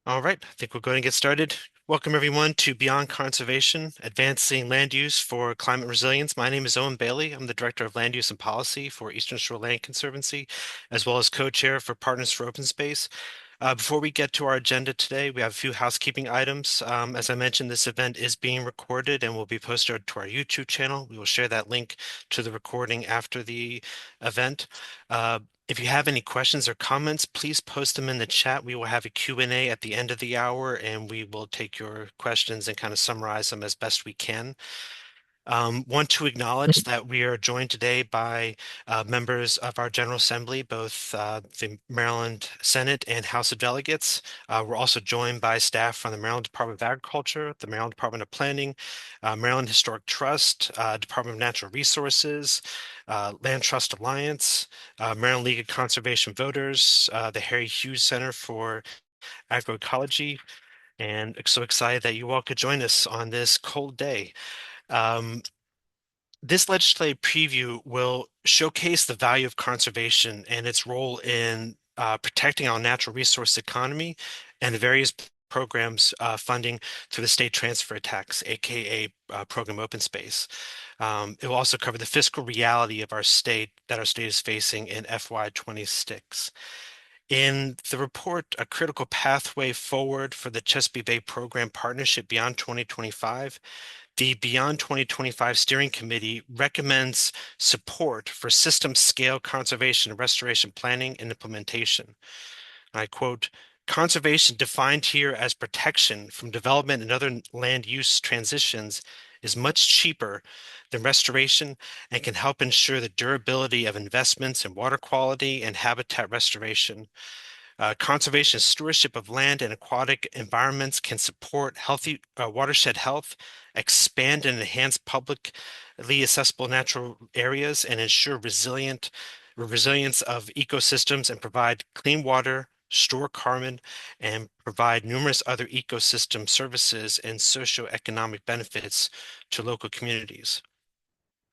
All right, I think we're going to get started. Welcome everyone to Beyond Conservation, Advancing Land Use for Climate Resilience. My name is Owen Bailey. I'm the Director of Land Use and Policy for Eastern Shore Land Conservancy, as well as co-chair for Partners for Open Space. Before we get to our agenda today, we have a few housekeeping items. As I mentioned, this event is being recorded and will be posted to our YouTube channel. We will share that link to the recording after the event. If you have any questions or comments, please post them in the chat. We will have a Q&A at the end of the hour, and we will take your questions and kind of summarize them as best we can. Want to acknowledge that we are joined today by members of our General Assembly, both the Maryland Senate and House of Delegates. We're also joined by staff from the Maryland Department of Agriculture, the Maryland Department of Planning, Maryland Historic Trust, Department of Natural Resources, Land Trust Alliance, Maryland League of Conservation Voters, the Harry Hughes Center for Agroecology, and so excited that you all could join us on this cold day. This legislative preview will showcase the value of conservation and its role in protecting our natural resource economy and the various programs funding through the state transfer tax, aka program open space. It will also cover the fiscal reality of our state is facing in FY26. In the report, A Critical Pathway Forward for the Chesapeake Bay Program Partnership Beyond 2025, the Beyond 2025 Steering Committee recommends support for system-scale conservation and restoration planning and implementation. And I quote, "Conservation defined here as protection from development and other land use transitions is much cheaper than restoration and can help ensure the durability of investments in water quality and habitat restoration. Conservation stewardship of land and aquatic environments can support healthy watershed health, expand and enhance publicly accessible natural areas, and ensure resilience of ecosystems and provide clean water, store carbon, and provide numerous other ecosystem services and socioeconomic benefits to local communities."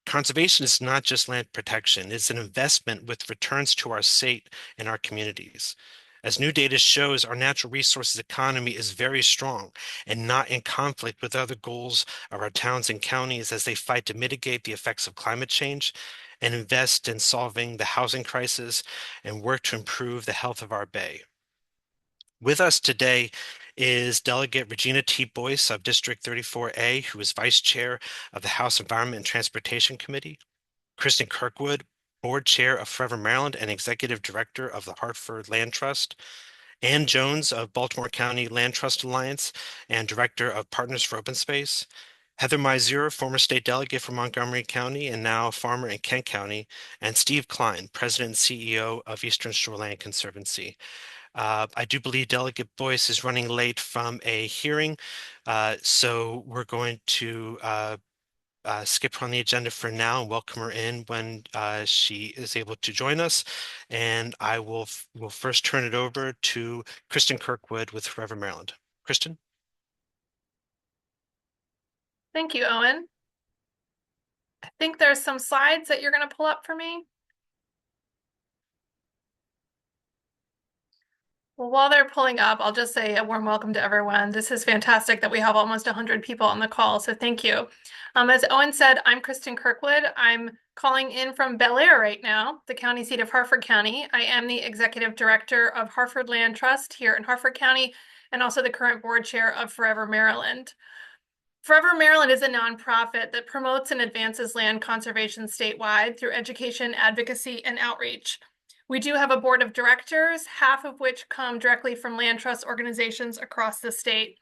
Conservation is not just land protection, it's an investment with returns to our state and our communities. As new data shows, our natural resources economy is very strong and not in conflict with other goals of our towns and counties as they fight to mitigate the effects of climate change and invest in solving the housing crisis and work to improve the health of our bay. With us today is Delegate Regina T. Boyce of District 34A, who is Vice Chair of the House Environment and Transportation Committee, Kristen Kirkwood, Board Chair of Forever Maryland and Executive Director of the Hartford Land Trust, Ann Jones of Baltimore County Land Trust Alliance and Director of Partners for Open Space, Heather Mizura, former state delegate for Montgomery County and now farmer in Kent County, and Steve Klein, President and CEO of Eastern Shore Land Conservancy. I do believe Delegate Boyce is running late from a hearing, so we're going to skip her on the agenda for now and welcome her in when she is able to join us. And I will first turn it over to Kristen Kirkwood with Forever Maryland. Kristen? Thank you, Owen. I think there's some slides that you're going to pull up for me. Well, while they're pulling up, I'll just say a warm welcome to everyone. This is fantastic that we have almost 100 people on the call, so thank you. As Owen said, I'm Kristen Kirkwood. I'm calling in from Bel Air right now, the county seat of Hartford County. I am the executive director of Hartford Land Trust here in Hartford County and also the current board chair of Forever Maryland. Forever Maryland is a nonprofit that promotes and advances land conservation statewide through education, advocacy, and outreach. We do have a board of directors, half of which come directly from land trust organizations across the state.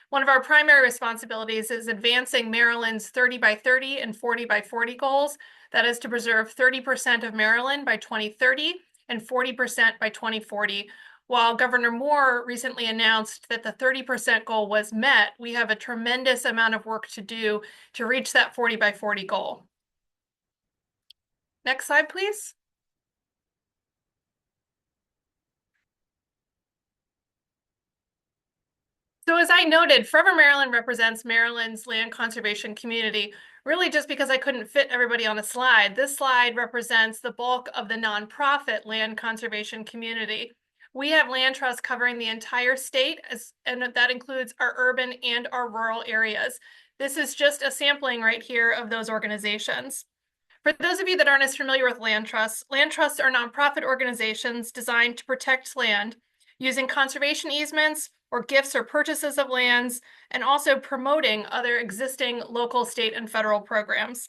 One of our primary responsibilities is advancing Maryland's 30 by 30 and 40 by 40 goals. That is to preserve 30% of Maryland by 2030 and 40% by 2040. While Governor Moore recently announced that the 30% goal was met, we have a tremendous amount of work to do to reach that 40 by 40 goal. Next slide, please. So as I noted, Forever Maryland represents Maryland's land conservation community, really just because I couldn't fit everybody on a slide. This slide represents the bulk of the nonprofit land conservation community. We have land trusts covering the entire state, and that includes our urban and our rural areas. This is just a sampling right here of those organizations. For those of you that aren't as familiar with land trusts are nonprofit organizations designed to protect land using conservation easements or gifts or purchases of lands, and also promoting other existing local, state, and federal programs.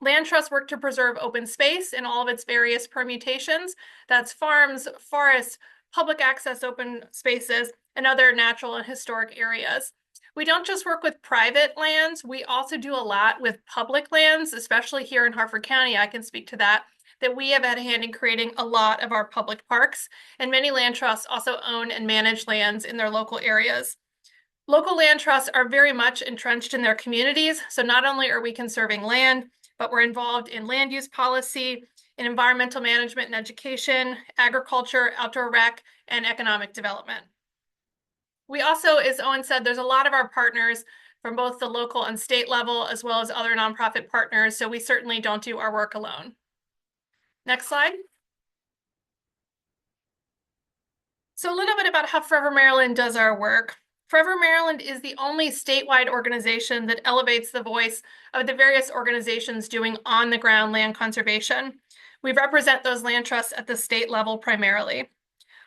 Land trusts work to preserve open space in all of its various permutations. That's farms, forests, public access open spaces, and other natural and historic areas. We don't just work with private lands, we also do a lot with public lands, especially here in Harford County. I can speak to that we have had a hand in creating a lot of our public parks, and many land trusts also own and manage lands in their local areas. Local land trusts are very much entrenched in their communities, so not only are we conserving land, but we're involved in land use policy, in environmental management and education, agriculture, outdoor rec, and economic development. We also, as Owen said, there's a lot of our partners from both the local and state level, as well as other nonprofit partners, so we certainly don't do our work alone. Next slide. So a little bit about how Forever Maryland does our work. Forever Maryland is the only statewide organization that elevates the voice of the various organizations doing on-the-ground land conservation. We represent those land trusts at the state level primarily.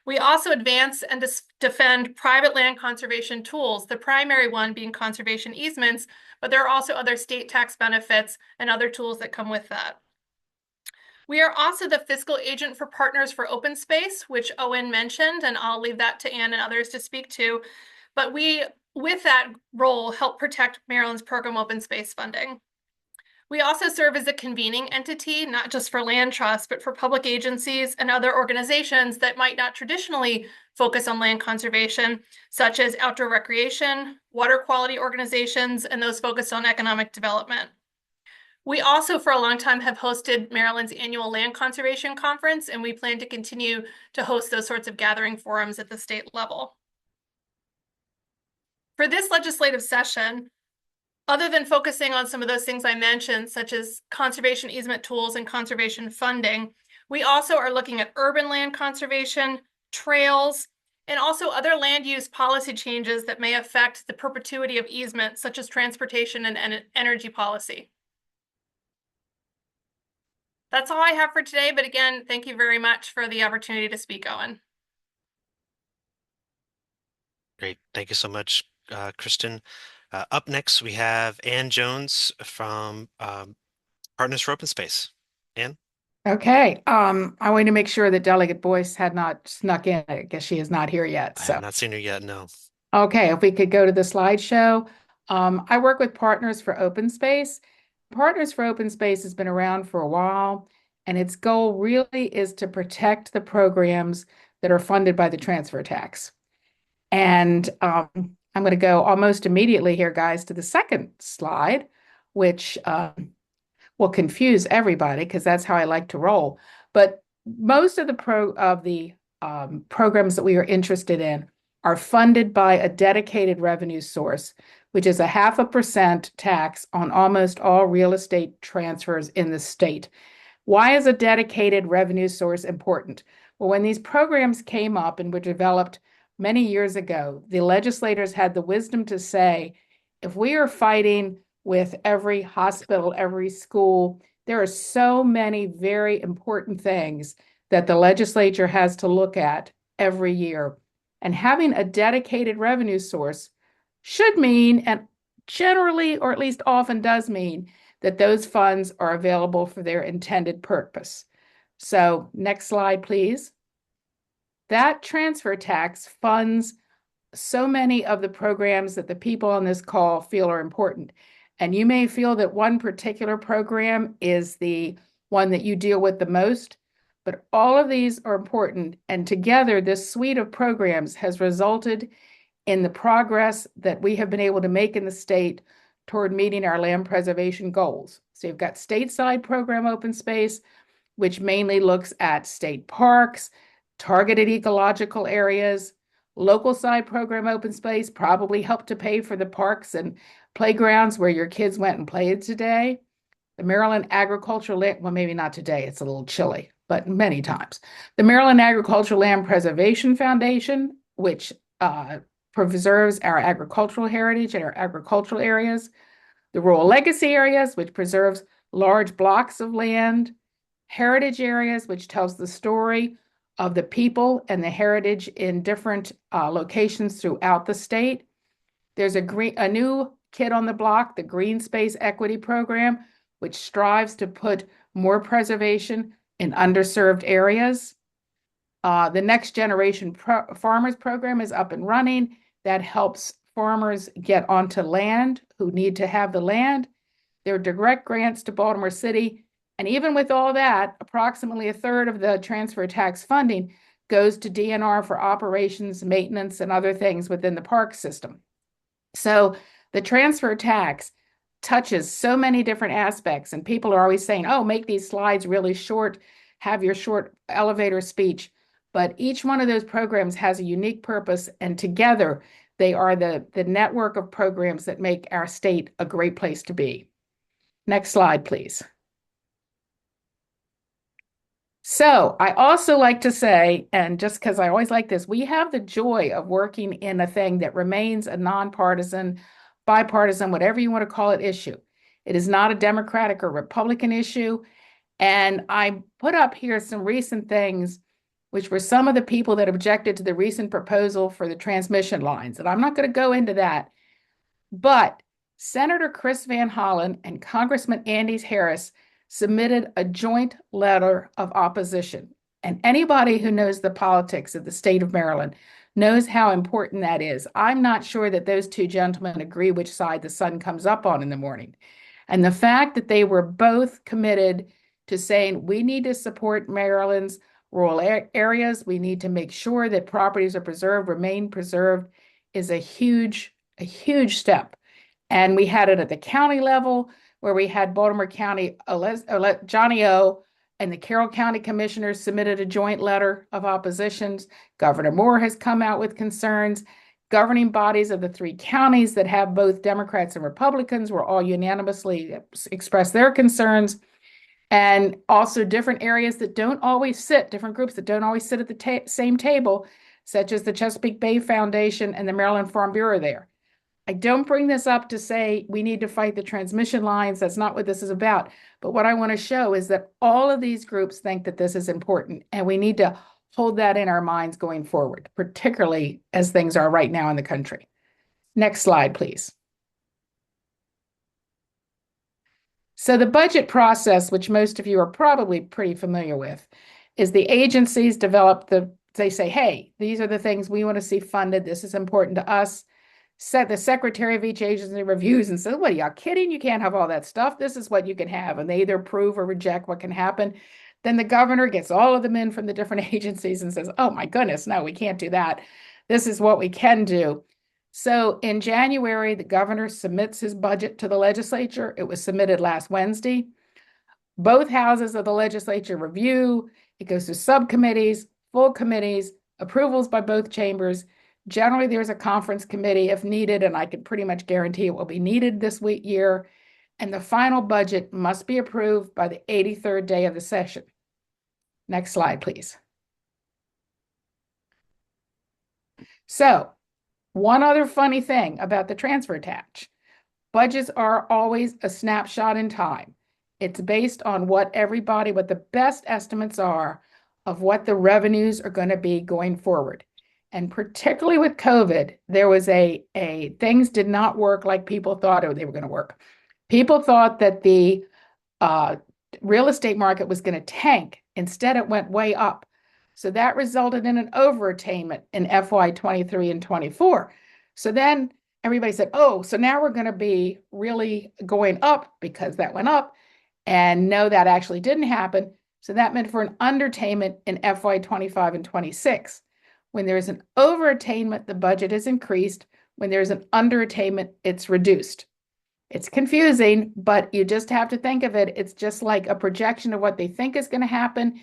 We also advance and defend private land conservation tools, the primary one being conservation easements, but there are also other state tax benefits and other tools that come with that. We are also the fiscal agent for Partners for Open Space, which Owen mentioned, and I'll leave that to Ann and others to speak to. But we, with that role, help protect Maryland's program open space funding. We also serve as a convening entity, not just for land trusts, but for public agencies and other organizations that might not traditionally focus on land conservation, such as outdoor recreation, water quality organizations, and those focused on economic development. We also, for a long time, have hosted Maryland's annual Land Conservation Conference, and we plan to continue to host those sorts of gathering forums at the state level. For this legislative session, other than focusing on some of those things I mentioned, such as conservation easement tools and conservation funding, we also are looking at urban land conservation, trails, and also other land use policy changes that may affect the perpetuity of easements, such as transportation and energy policy. That's all I have for today, but again, thank you very much for the opportunity to speak, Owen. Great. Thank you so much, Kristen. Up next, we have Ann Jones from Partners for Open Space. Ann? Okay. I want to make sure that Delegate Boyce had not snuck in. I guess she is not here yet. I have not seen her yet, no. Okay, if we could go to the slideshow. I work with Partners for Open Space. Partners for Open Space has been around for a while, and its goal really is to protect the programs that are funded by the transfer tax. And I'm going to go almost immediately here, guys, to the second slide, which will confuse everybody because that's how I like to roll. But most of the programs that we are interested in are funded by a dedicated revenue source, which is a 0.5% tax on almost all real estate transfers in the state. Why is a dedicated revenue source important? Well, when these programs came up and were developed many years ago, the legislators had the wisdom to say, if we are fighting with every hospital, every school, there are so many very important things that the legislature has to look at every year. And having a dedicated revenue source should mean, and generally, or at least often does mean, that those funds are available for their intended purpose. So next slide, please. That transfer tax funds so many of the programs that the people on this call feel are important. And you may feel that one particular program is the one that you deal with the most, but all of these are important. And together, this suite of programs has resulted in the progress that we have been able to make in the state toward meeting our land preservation goals. So you've got stateside program open space, which mainly looks at state parks, targeted ecological areas. Local side program open space probably helped to pay for the parks and playgrounds where your kids went and played today. The Maryland agricultural land, well, maybe not today, it's a little chilly, but many times. The Maryland Agricultural Land Preservation Foundation, which preserves our agricultural heritage and our agricultural areas. The Rural Legacy Areas, which preserves large blocks of land. Heritage Areas, which tells the story of the people and the heritage in different locations throughout the state. There's a new kid on the block, the Green Space Equity Program, which strives to put more preservation in underserved areas. The Next Generation Farmers Program is up and running. That helps farmers get onto land who need to have the land. There are direct grants to Baltimore City. And even with all that, approximately a third of the transfer tax funding goes to DNR for operations, maintenance, and other things within the park system. So the transfer tax touches so many different aspects, and people are always saying, oh, make these slides really short, have your short elevator speech. But each one of those programs has a unique purpose, and together they are the network of programs that make our state a great place to be. Next slide, please. So I also like to say, and just because I always like this, we have the joy of working in a thing that remains a nonpartisan, bipartisan, whatever you want to call it, issue. It is not a Democratic or Republican issue. And I put up here some recent things, which were some of the people that objected to the recent proposal for the transmission lines. And I'm not going to go into that. But Senator Chris Van Hollen and Congressman Andy Harris submitted a joint letter of opposition. And anybody who knows the politics of the state of Maryland knows how important that is. I'm not sure that those two gentlemen agree which side the sun comes up on in the morning. And the fact that they were both committed to saying we need to support Maryland's rural areas, we need to make sure that properties are preserved, remain preserved, is a huge step. And we had it at the county level, where we had Baltimore County, Johnny O, and the Carroll County Commissioners submitted a joint letter of oppositions. Governor Moore has come out with concerns. Governing bodies of the three counties that have both Democrats and Republicans were all unanimously expressed their concerns. And also different areas that don't always sit, different groups that don't always sit at the same table, such as the Chesapeake Bay Foundation and the Maryland Farm Bureau there. I don't bring this up to say we need to fight the transmission lines. That's not what this is about. But what I want to show is that all of these groups think that this is important, and we need to hold that in our minds going forward, particularly as things are right now in the country. Next slide, please. So the budget process, which most of you are probably pretty familiar with, is the agencies develop they say, hey, these are the things we want to see funded. This is important to us. The secretary of each agency reviews and says, what, are y'all kidding? You can't have all that stuff. This is what you can have. And they either approve or reject what can happen. Then the governor gets all of them in from the different agencies and says, oh my goodness, no, we can't do that. This is what we can do. So in January, the governor submits his budget to the legislature. It was submitted last Wednesday. Both houses of the legislature review. It goes to subcommittees, full committees, approvals by both chambers. Generally, there's a conference committee if needed, and I can pretty much guarantee it will be needed this year. And the final budget must be approved by the 83rd day of the session. Next slide, please. So, one other funny thing about the transfer tax. Budgets are always a snapshot in time. It's based on what the best estimates are of what the revenues are going to be going forward. And particularly with COVID, there was things did not work like people thought they were going to work. People thought that the real estate market was going to tank. Instead, it went way up. So that resulted in an overattainment in FY 23 and 24. So then everybody said, oh, so now we're going to be really going up because that went up. And no, that actually didn't happen. So that meant for an underattainment in FY 25 and 26. When there's an overattainment, the budget is increased. When there's an underattainment, it's reduced. It's confusing, but you just have to think of it. It's just like a projection of what they think is going to happen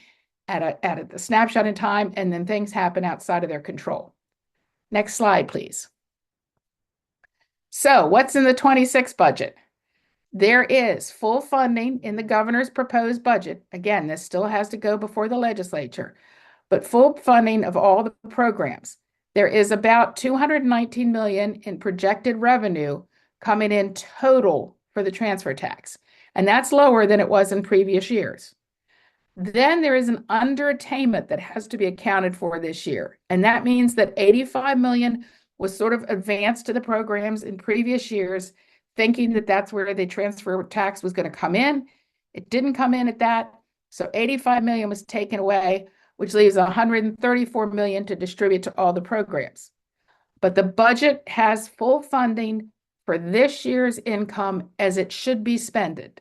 at a snapshot in time, and then things happen outside of their control. Next slide, please. So what's in the 26 budget? There is full funding in the governor's proposed budget. Again, this still has to go before the legislature, but full funding of all the programs. There is about 219 million in projected revenue coming in total for the transfer tax, and that's lower than it was in previous years. Then there is an underattainment that has to be accounted for this year, and that means that 85 million was sort of advanced to the programs in previous years, thinking that that's where the transfer tax was going to come in. It didn't come in at that, so 85 million was taken away, which leaves 134 million to distribute to all the programs. But the budget has full funding for this year's income as it should be spent,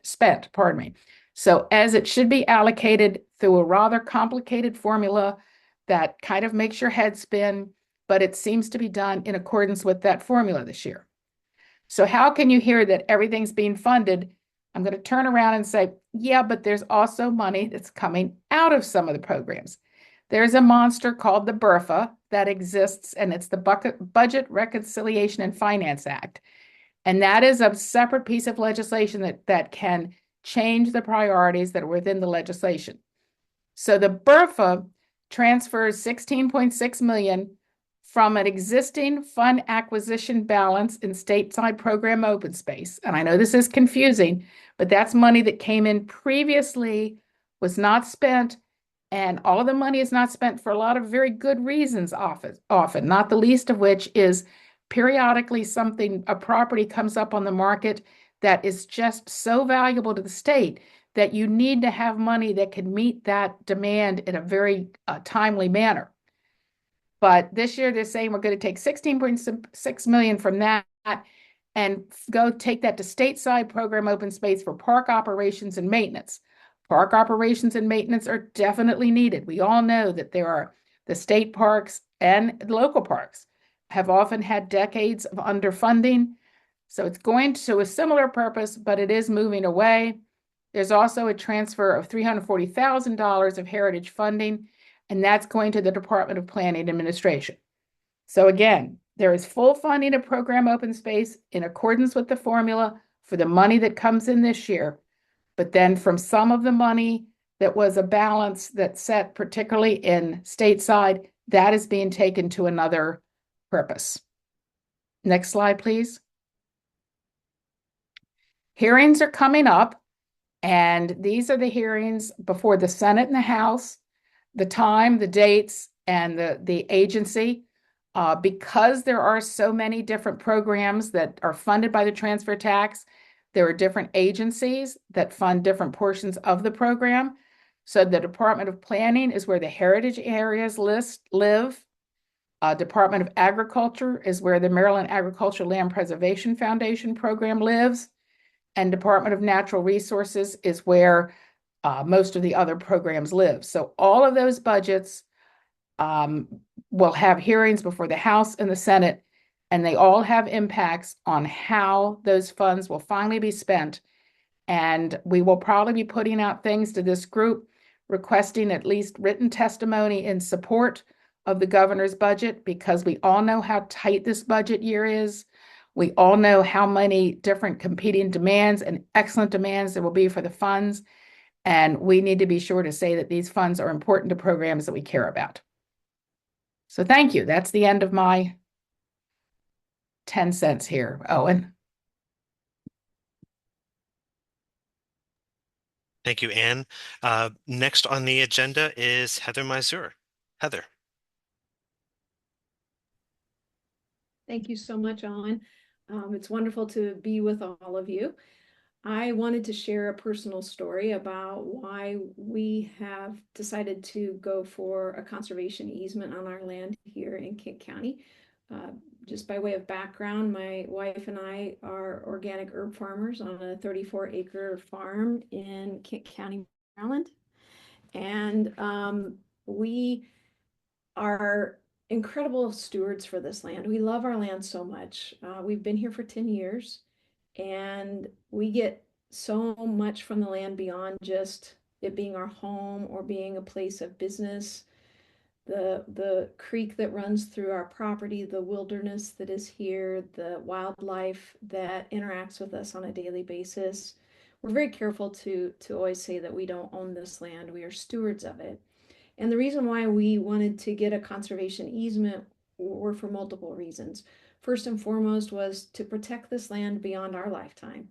pardon me. So as it should be allocated through a rather complicated formula that kind of makes your head spin, but it seems to be done in accordance with that formula this year. So how can you hear that everything's being funded? I'm going to turn around and say, yeah, but there's also money that's coming out of some of the programs. There's a monster called the BRFA that exists, and it's the Budget Reconciliation and Finance Act. And that is a separate piece of legislation that can change the priorities that are within the legislation. So the BRFA transfers 16.6 million from an existing fund acquisition balance in stateside program open space. And I know this is confusing, but that's money that came in previously, was not spent, and all of the money is not spent for a lot of very good reasons often, not the least of which is periodically a property comes up on the market that is just so valuable to the state that you need to have money that can meet that demand in a very timely manner. But this year they're saying we're going to take 16.6 million from that and go take that to stateside program open space for park operations and maintenance. Park operations and maintenance are definitely needed. We all know that there are the state parks and local parks have often had decades of underfunding. So it's going to a similar purpose, but it is moving away. There's also a transfer of $340,000 of heritage funding, and that's going to the Department of Planning and Administration. So again, there is full funding of program open space in accordance with the formula for the money that comes in this year. But then from some of the money that was a balance that's set, particularly in stateside, that is being taken to another purpose. Next slide, please. Hearings are coming up, and these are the hearings before the Senate and the House, the time, the dates, and the agency. Because there are so many different programs that are funded by the transfer tax, there are different agencies that fund different portions of the program. So the Department of Planning is where the heritage areas live. Department of Agriculture is where the Maryland Agricultural Land Preservation Foundation program lives. And Department of Natural Resources is where most of the other programs live. So all of those budgets will have hearings before the House and the Senate, and they all have impacts on how those funds will finally be spent. And we will probably be putting out things to this group requesting at least written testimony in support of the governor's budget, because we all know how tight this budget year is. We all know how many different competing demands and excellent demands there will be for the funds. And we need to be sure to say that these funds are important to programs that we care about. So thank you. That's the end of my 10 cents here, Owen. Thank you, Anne. Next on the agenda is Heather Missour. Heather. Thank you so much, Alan. It's wonderful to be with all of you. I wanted to share a personal story about why we have decided to go for a conservation easement on our land here in Kent County. Just by way of background, my wife and I are organic herb farmers on a 34-acre farm in Kent County, Maryland. And we are incredible stewards for this land. We love our land so much. We've been here for 10 years, and we get so much from the land beyond just it being our home or being a place of business. the creek that runs through our property, the wilderness that is here, the wildlife that interacts with us on a daily basis. We're very careful to always say that we don't own this land, we are stewards of it. And the reason why we wanted to get a conservation easement were for multiple reasons. First and foremost was to protect this land beyond our lifetime.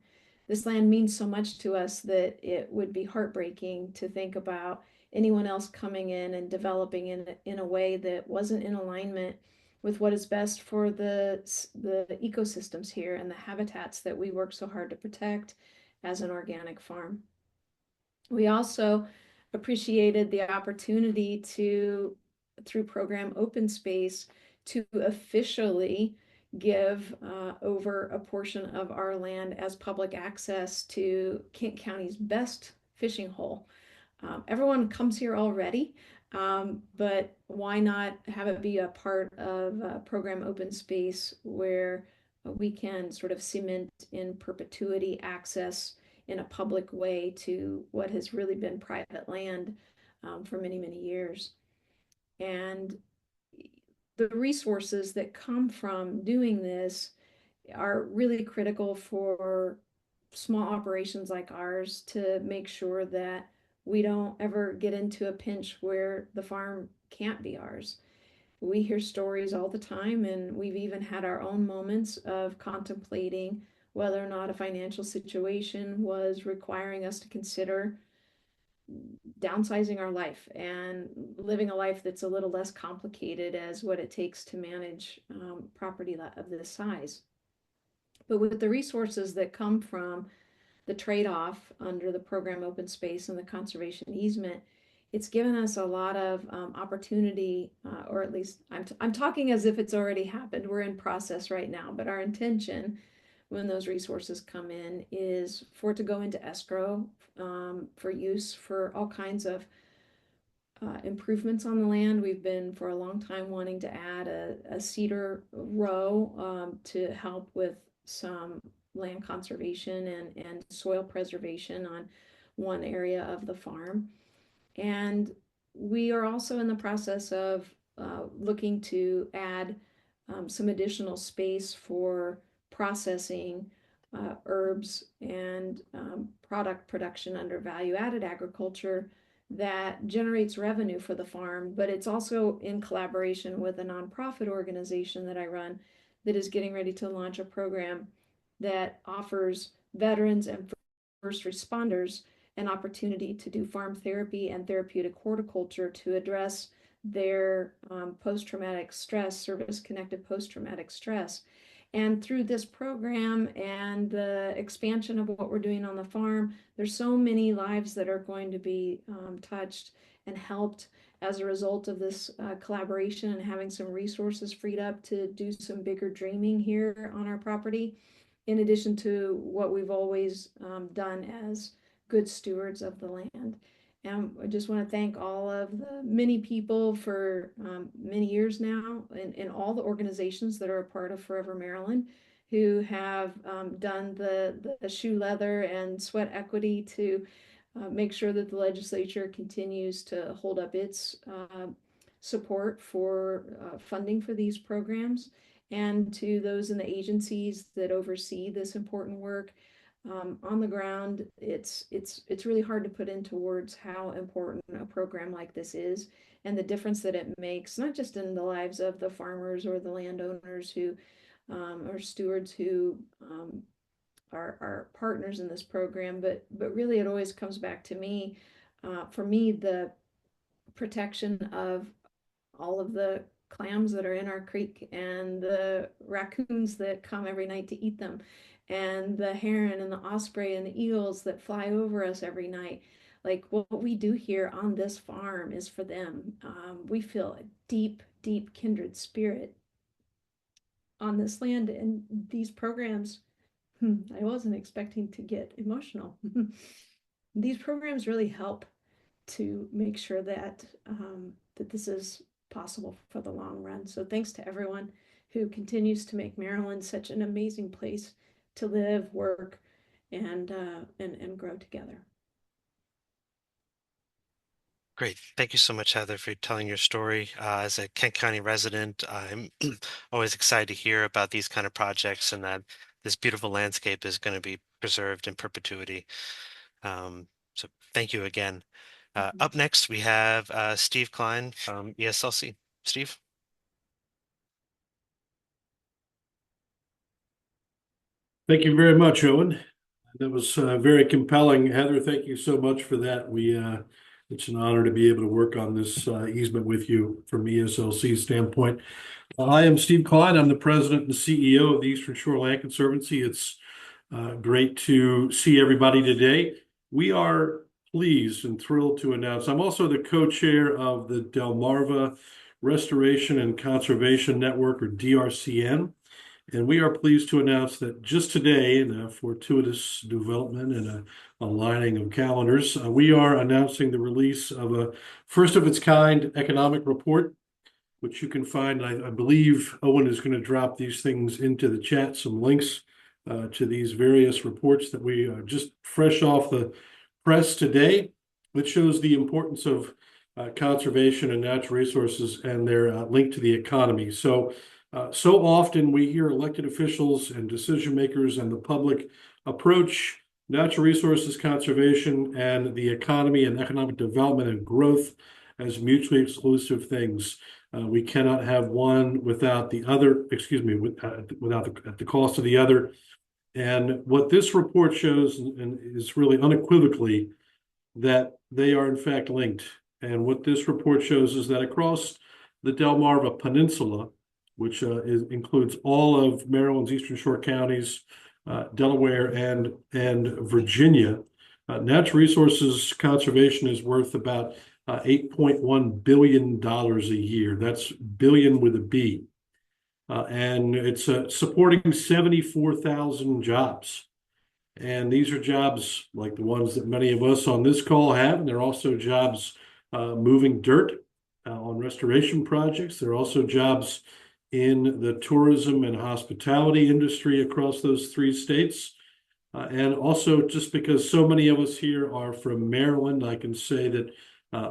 This land means so much to us that it would be heartbreaking to think about anyone else coming in and developing in a way that wasn't in alignment with what is best for the ecosystems here and the habitats that we work so hard to protect as an organic farm. We also appreciated the opportunity to, through program Open Space, to officially give over a portion of our land as public access to Kent County's best fishing hole. Everyone comes here already, but why not have it be a part of program Open Space where we can sort of cement in perpetuity access in a public way to what has really been private land for many, many years. And the resources that come from doing this are really critical for small operations like ours to make sure that we don't ever get into a pinch where the farm can't be ours. We hear stories all the time, and we've even had our own moments of contemplating whether or not a financial situation was requiring us to consider downsizing our life and living a life that's a little less complicated as what it takes to manage property of this size. But with the resources that come from the trade-off under the program Open Space and the conservation easement, it's given us a lot of opportunity, or at least I'm talking as if it's already happened. We're in process right now, but our intention when those resources come in is for it to go into escrow for use for all kinds of improvements on the land. We've been for a long time wanting to add a cedar row to help with some land conservation and soil preservation on one area of the farm. And we are also in the process of looking to add some additional space for processing herbs and product production under value-added agriculture that generates revenue for the farm, but it's also in collaboration with a nonprofit organization that I run that is getting ready to launch a program that offers veterans and first responders an opportunity to do farm therapy and therapeutic horticulture to address their post-traumatic stress, service-connected post-traumatic stress. And through this program and the expansion of what we're doing on the farm, there's so many lives that are going to be touched and helped as a result of this collaboration and having some resources freed up to do some bigger dreaming here on our property, in addition to what we've always done as good stewards of the land. And I just want to thank all of the many people for many years now and all the organizations that are a part of Forever Maryland who have done the shoe leather and sweat equity to make sure that the legislature continues to hold up its support for funding for these programs, and to those in the agencies that oversee this important work. On the ground, it's really hard to put into words how important a program like this is and the difference that it makes, not just in the lives of the farmers or the landowners who are stewards who are partners in this program, but really it always comes back to me, for me, the protection of all of the clams that are in our creek and the raccoons that come every night to eat them and the heron and the osprey and the eagles that fly over us every night. Like what we do here on this farm is for them. We feel a deep, deep kindred spirit on this land, and these programs, I wasn't expecting to get emotional. These programs really help to make sure that that this is possible for the long run. So thanks to everyone who continues to make Maryland such an amazing place to live, work, and grow together. Great. Thank you so much, Heather, for telling your story. As a Kent County resident, I'm always excited to hear about these kind of projects and that this beautiful landscape is going to be preserved in perpetuity. So thank you again. Up next, we have Steve Klein from ESLC. Steve? Thank you very much, Owen. That was very compelling. Heather, thank you so much for that. It's an honor to be able to work on this easement with you from ESLC standpoint. I am Steve Klein. I'm the president and CEO of the Eastern Shore Land Conservancy. It's great to see everybody today. We are pleased and thrilled to announce I'm also the co-chair of the Delmarva Restoration and Conservation Network, or DRCN. And we are pleased to announce that just today, in a fortuitous development and a aligning of calendars, we are announcing the release of a first of its kind economic report, which you can find. I believe Owen is going to drop these things into the chat, some links to these various reports that we are just fresh off the press today, which shows the importance of conservation and natural resources and their link to the economy. So often we hear elected officials and decision makers and the public approach natural resources conservation and the economy and economic development and growth as mutually exclusive things. We cannot have one without the other, at the cost of the other. And what this report shows and is really unequivocally that they are in fact linked. And what this report shows is that across the Delmarva Peninsula, which includes all of Maryland's Eastern Shore counties, Delaware, and Virginia, natural resources conservation is worth about $8.1 billion a year. That's billion with a B. And it's supporting 74,000 jobs. And these are jobs like the ones that many of us on this call have. And they're also jobs moving dirt on restoration projects. There are also jobs in the tourism and hospitality industry across those three states. And also, just because so many of us here are from Maryland, I can say that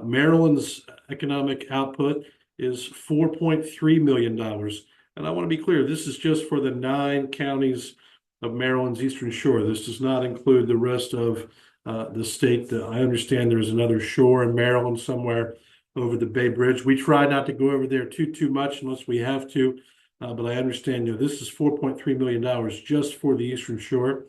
Maryland's economic output is $4.3 million. And I want to be clear, this is just for the 9 counties of Maryland's Eastern Shore. This does not include the rest of the state. I understand there's another shore in Maryland somewhere over the Bay Bridge. We try not to go over there too much unless we have to, but I understand this is $4.3 million just for the Eastern Shore.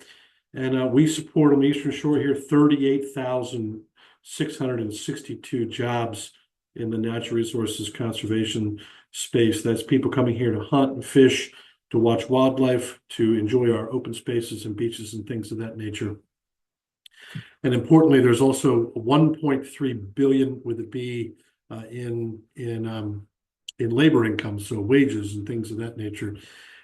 And we support on the Eastern Shore here 38,662 jobs in the natural resources conservation space. That's people coming here to hunt and fish, to watch wildlife, to enjoy our open spaces and beaches and things of that nature. And importantly, there's also 1.3 billion with a B in labor income, so wages and things of that nature.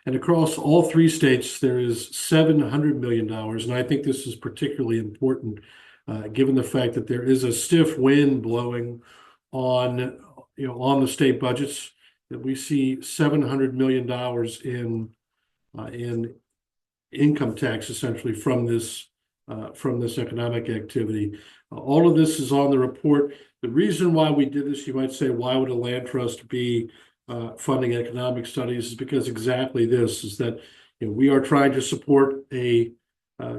And across all 3 states, there is $700 million. And I think this is particularly important given the fact that there is a stiff wind blowing on the state budgets, that we see $700 million in income tax essentially from this economic activity. All of this is on the report. The reason why we did this, you might say, why would a land trust be funding economic studies, is because exactly this is that we are trying to support a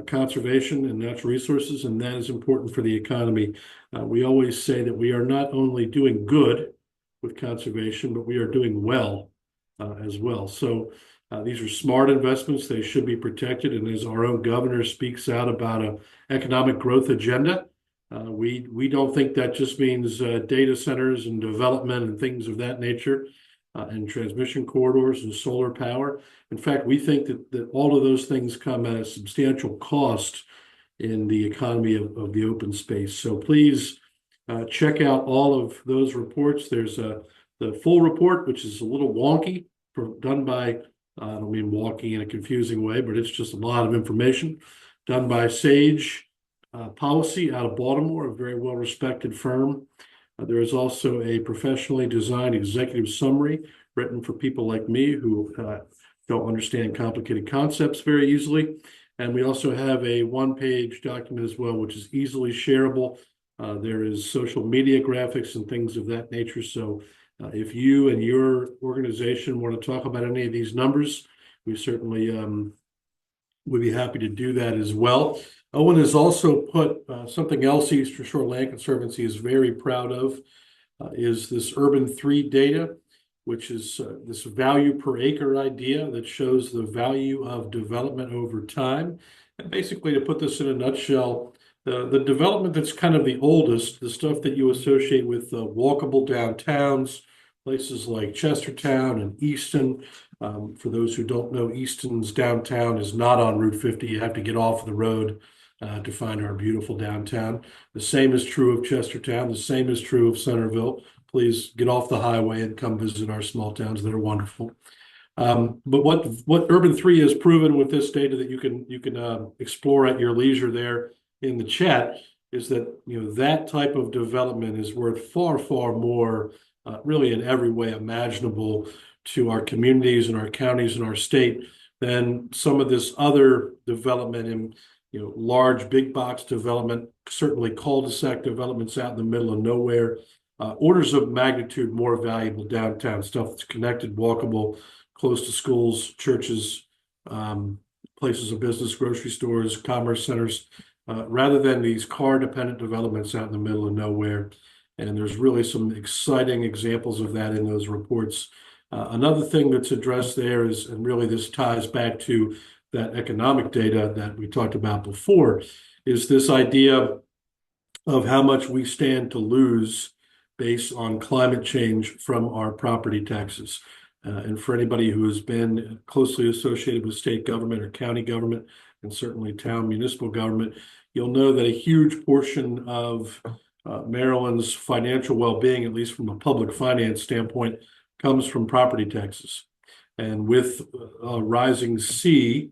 conservation and natural resources, and that is important for the economy. We always say that we are not only doing good with conservation, but we are doing well as well. So these are smart investments. They should be protected. And as our own governor speaks out about an economic growth agenda, we don't think that just means data centers and development and things of that nature, and transmission corridors and solar power. In fact, we think that all of those things come at a substantial cost in the economy of the open space. So please check out all of those reports. There's the full report, which is a little wonky, done by, I don't mean wonky in a confusing way, but it's just a lot of information, done by Sage Policy out of Baltimore, a very well-respected firm. There is also a professionally designed executive summary written for people like me who don't understand complicated concepts very easily. And we also have a 1-page document as well, which is easily shareable There is social media graphics and things of that nature. So if you and your organization want to talk about any of these numbers, we certainly would be happy to do that as well. Owen has also put something else Eastern Shore Land Conservancy is very proud of is this urban 3 data, which is this value per acre idea that shows the value of development over time. And basically, to put this in a nutshell, the development that's kind of the oldest, the stuff that you associate with walkable downtowns, places like Chestertown and Easton. For those who don't know, Easton's downtown is not on Route 50. You have to get off the road to find our beautiful downtown. The same is true of Chestertown. The same is true of Centerville. Please get off the highway and come visit our small towns that are wonderful. But what Urban 3 has proven with this data that you can explore at your leisure there in the chat is that that type of development is worth far, far more, really in every way imaginable to our communities and our counties and our state than some of this other development in large big box development, certainly cul-de-sac developments out in the middle of nowhere, orders of magnitude more valuable downtown stuff that's connected, walkable, close to schools, churches, places of business, grocery stores, commerce centers, rather than these car-dependent developments out in the middle of nowhere. And there's really some exciting examples of that in those reports. Another thing that's addressed there is, and really this ties back to that economic data that we talked about before, is this idea of how much we stand to lose based on climate change from our property taxes. And for anybody who has been closely associated with state government or county government, and certainly town municipal government, you'll know that a huge portion of Maryland's financial well-being, at least from a public finance standpoint, comes from property taxes. And with rising sea,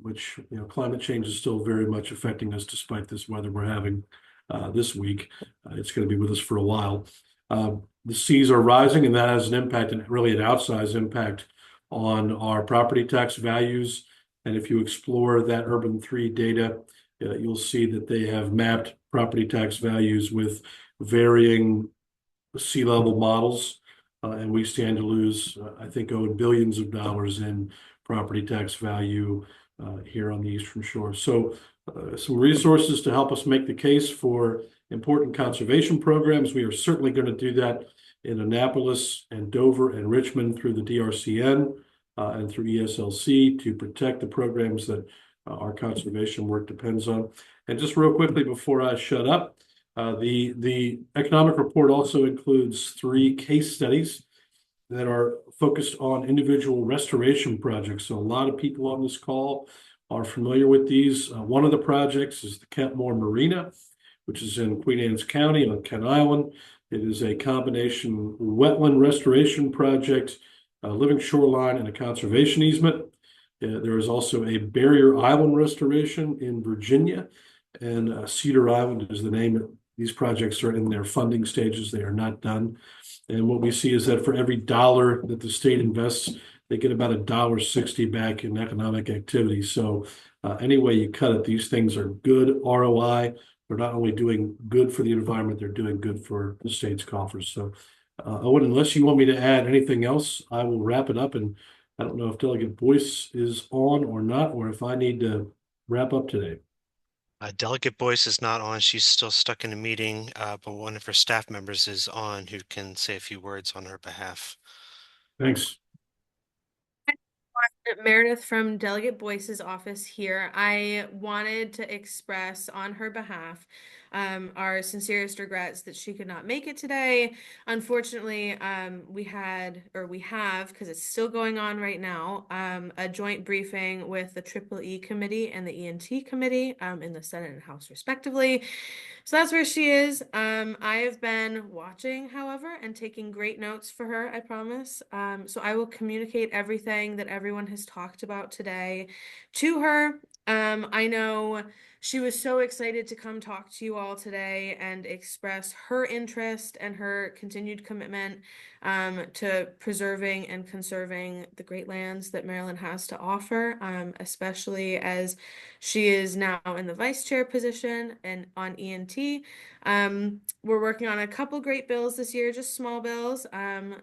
which climate change is still very much affecting us despite this weather we're having this week. It's going to be with us for a while. The seas are rising, and that has an impact, and really an outsized impact on our property tax values. And if you explore that Urban 3 data, you'll see that they have mapped property tax values with varying sea level models. And we stand to lose, I think, billions of dollars in property tax value here on the Eastern Shore. So some resources to help us make the case for important conservation programs. We are certainly going to do that in Annapolis and Dover and Richmond through the DRCN and through ESLC to protect the programs that our conservation work depends on. And just real quickly before I shut up, the economic report also includes 3 case studies that are focused on individual restoration projects. So a lot of people on this call are familiar with these. One of the projects is the Kentmore Marina, which is in Queen Anne's County on Kent Island. It is a combination wetland restoration project, a living shoreline, and a conservation easement. There is also a barrier island restoration in Virginia, and Cedar Island is the name. These projects are in their funding stages. They are not done. And what we see is that for every dollar that the state invests, they get about $1.60 back in economic activity. So any way you cut it, these things are good ROI. They're not only doing good for the environment, they're doing good for the state's coffers. So Owen, unless you want me to add anything else, I will wrap it up. And I don't know if Delegate Boyce is on or not, or if I need to wrap up today. Delegate Boyce is not on. She's still stuck in a meeting, but one of her staff members is on who can say a few words on her behalf. Thanks. Meredith from Delegate Boyce's office here. I wanted to express on her behalf our sincerest regrets that she could not make it today. Unfortunately, we have, because it's still going on right now, a joint briefing with the EEE committee and the ENT committee in the Senate and House respectively. So that's where she is. I have been watching, however, and taking great notes for her, I promise. So I will communicate everything that everyone has talked about today to her. I know She was so excited to come talk to you all today and express her interest and her continued commitment to preserving and conserving the great lands that Maryland has to offer, especially as she is now in the vice chair position and on E&T. We're working on a couple great bills this year, just small bills,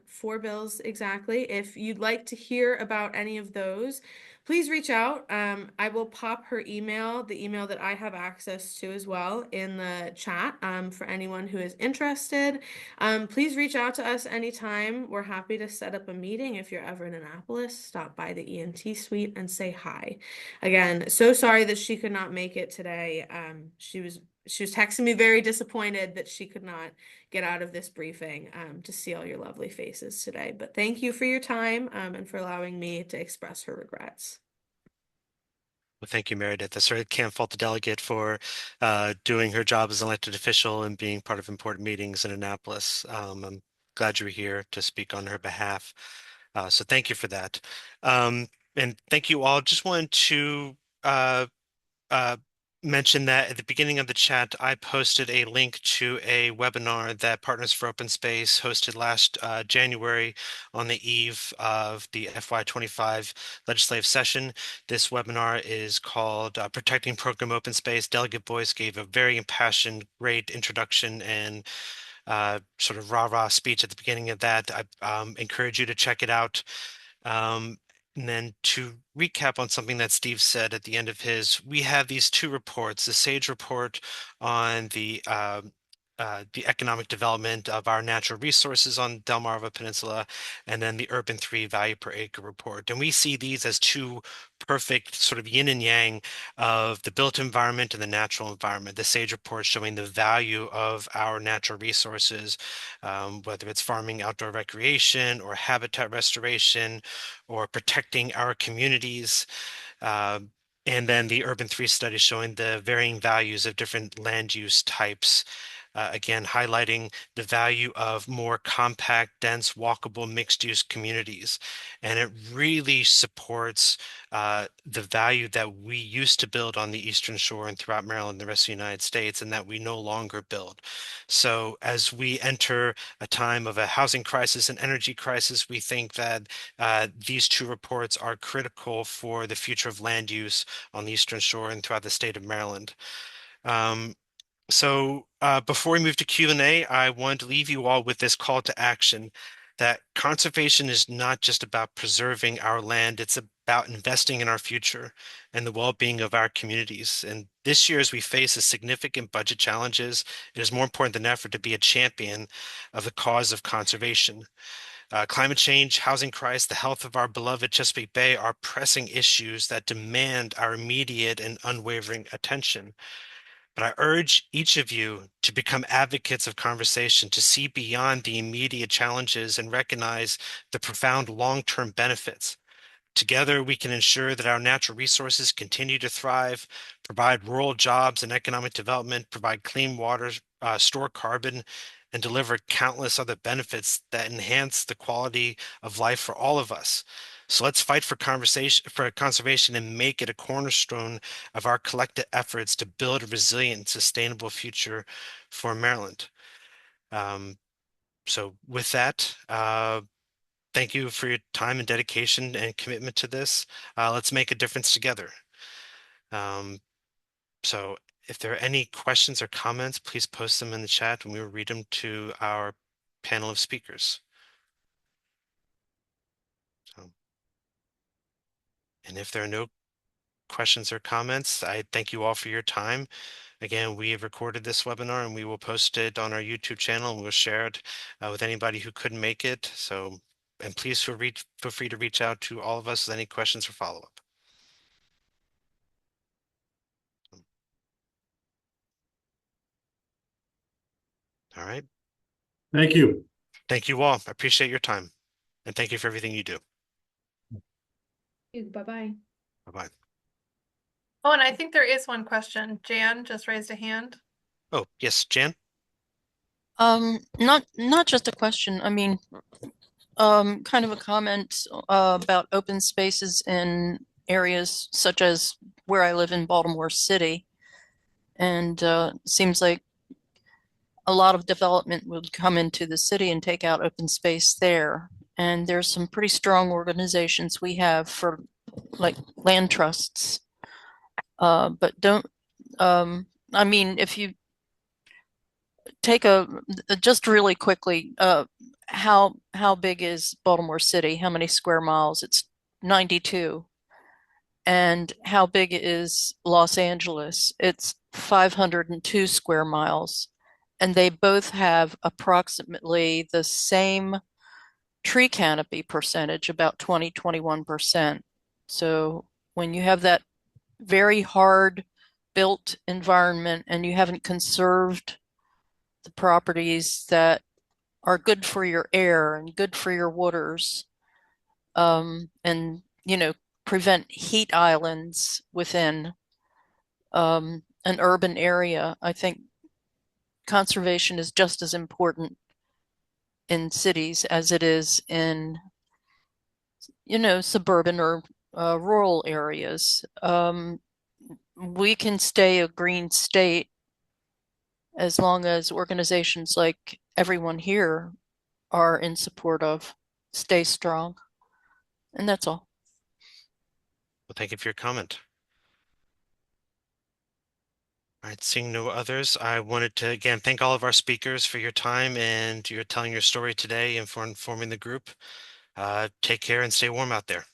4 bills exactly. If you'd like to hear about any of those, please reach out. I will pop her email, the email that I have access to as well, in the chat for anyone who is interested. Please reach out to us anytime. We're happy to set up a meeting. If you're ever in Annapolis, stop by the ENT suite and say hi. Again, so sorry that she could not make it today. She was texting me very disappointed that she could not get out of this briefing to see all your lovely faces today. But thank you for your time and for allowing me to express her regrets. Well, thank you, Meredith. I certainly can't fault the delegate for doing her job as an elected official and being part of important meetings in Annapolis. I'm glad you were here to speak on her behalf. So thank you for that. And thank you all. Just wanted to uh, uh, mention that at the beginning of the chat, I posted a link to a webinar that Partners for Open Space hosted last January on the eve of the FY25 legislative session. This webinar is called Protecting Program Open Space. Delegate Boyce gave a very impassioned, great introduction and sort of rah-rah speech at the beginning of that. I encourage you to check it out. And then to recap on something that Steve said at the end of his, we have these 2 reports, the SAGE report on the economic development of our natural resources on Delmarva Peninsula, and then the Urban 3 value per acre report. And we see these as 2 perfect sort of yin and yang of the built environment and the natural environment. The SAGE report showing the value of our natural resources, whether it's farming, outdoor recreation, or habitat restoration, or protecting our communities. And then the Urban 3 study showing the varying values of different land use types. Again, highlighting the value of more compact, dense, walkable, mixed-use communities. And it really supports the value that we used to build on the Eastern Shore and throughout Maryland and the rest of the United States, and that we no longer build. So as we enter a time of a housing crisis and energy crisis, we think that these 2 reports are critical for the future of land use on the Eastern Shore and throughout the state of Maryland. So before we move to Q&A, I wanted to leave you all with this call to action that conservation is not just about preserving our land, it's about investing in our future and the well-being of our communities. And this year, as we face a significant budget challenges, it is more important than ever to be a champion of the cause of conservation. Climate change, housing crisis, the health of our beloved Chesapeake Bay are pressing issues that demand our immediate and unwavering attention. But I urge each of you to become advocates of conversation, to see beyond the immediate challenges and recognize the profound long-term benefits. Together, we can ensure that our natural resources continue to thrive, provide rural jobs and economic development, provide clean water, store carbon, and deliver countless other benefits that enhance the quality of life for all of us. So let's fight for conservation and make it a cornerstone of our collective efforts to build a resilient, sustainable future for Maryland. So with that, thank you for your time and dedication and commitment to this. Let's make a difference together. So if there are any questions or comments, please post them in the chat and we will read them to our panel of speakers. So, and if there are no questions or comments, I thank you all for your time. Again, we have recorded this webinar and we will post it on our YouTube channel and we'll share it with anybody who couldn't make it. So, and please feel free to reach out to all of us with any questions or follow-up. All right. Thank you. Thank you all. I appreciate your time. And thank you for everything you do. Bye-bye. Bye-bye. Oh, and I think there is one question. Jan just raised a hand. Oh, yes, Jan? Not just a question. I mean, kind of a comment about open spaces in areas such as where I live in Baltimore City. And seems like a lot of development would come into the city and take out open space there. And there's some pretty strong organizations we have for like land trusts. But don't, I mean, if you take just really quickly, how big is Baltimore City? How many square miles? It's 92. And how big is Los Angeles? It's 502 square miles. And they both have approximately the same tree canopy percentage, about 21%. So when you have that very hard built environment and you haven't conserved the properties that are good for your air and good for your waters, and prevent heat islands within an urban area, I think conservation is just as important in cities as it is in suburban or rural areas. We can stay a green state as long as organizations like everyone here are in support of stay strong. And that's all. Well, thank you for your comment. All right, seeing no others, I wanted to again thank all of our speakers for your time and your telling your story today and for informing the group. Take care and stay warm out there.